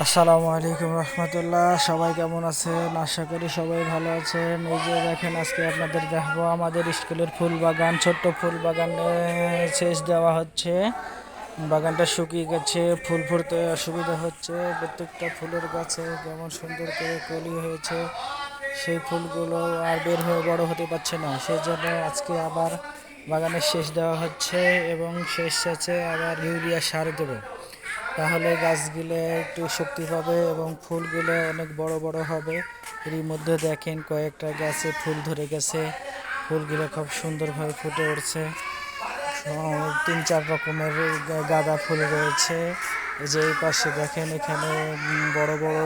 আসসালামু আলাইকুম রহমতুল্লাহ। সবাই কেমন আছেন? আশা করি সবাই ভালো আছেন। এই যে দেখেন, আজকে আপনাদের দেখাবো আমাদের স্কুলের ফুল বাগান। ছোট্ট ফুল বাগানে সেচ দেওয়া হচ্ছে। বাগানটা শুকিয়ে গেছে, ফুল ফুটতে অসুবিধা হচ্ছে। প্রত্যেকটা ফুলের গাছে কেমন সুন্দর করে কলি হয়েছে, সেই ফুলগুলো আর বের হয়ে বড় হতে পারছে না। সেই জন্য আজকে আবার বাগানে সেচ দেওয়া হচ্ছে এবং শেষ শেষে আবার ইউরিয়া সার দেবো। তাহলে গাছগুলো একটু শক্তি পাবে এবং ফুলগুলো অনেক বড় বড় হবে। এরই মধ্যে দেখেন কয়েকটা গাছে ফুল ধরে গেছে, ফুলগুলো খুব সুন্দরভাবে ফুটে উঠছে। 3-4 রকমের গাঁদা ফুল রয়েছে। এই যে এই পাশে দেখেন, এখানে বড় বড়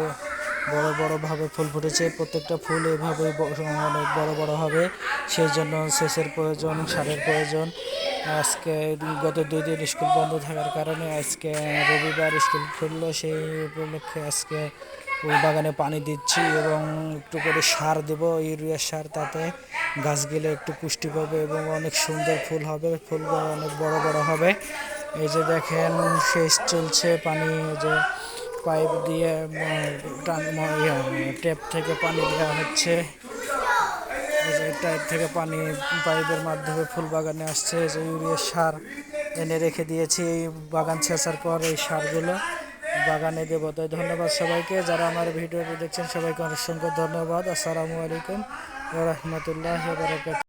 বড় বড় ভাবে ফুল ফুটেছে। প্রত্যেকটা ফুল এভাবে অনেক বড় বড় হবে। সেই জন্য সেচের প্রয়োজন, সারের প্রয়োজন। আজকে গত 2 দিন স্কুল বন্ধ থাকার কারণে আজকে রবিবার স্কুল খুললো, সেই উপলক্ষে আজকে ফুল বাগানে পানি দিচ্ছি এবং একটু করে সার দেব, ইউরিয়া সার। তাতে গাছগুলো একটু পুষ্টি পাবে এবং অনেক সুন্দর ফুল হবে, ফুলগুলো অনেক বড় বড় হবে। এই যে দেখেন, সেচ চলছে, পানি যে পাইপ দিয়ে ট্যাপ থেকে পানি দেওয়া হচ্ছে। এই যে টাইপ থেকে পানি পাইপের মাধ্যমে ফুল বাগানে আসছে। যে ইউরিয়া সার এনে রেখে দিয়েছি, এই বাগান ছেঁচার পর এই সারগুলো বাগানে দেবো। তাই ধন্যবাদ সবাইকে, যারা আমার ভিডিওটি দেখছেন সবাইকে অসংখ্য ধন্যবাদ। আসসালামু আলাইকুম ওয়া রাহমাতুল্লাহি ওয়া বারাকাতুহু।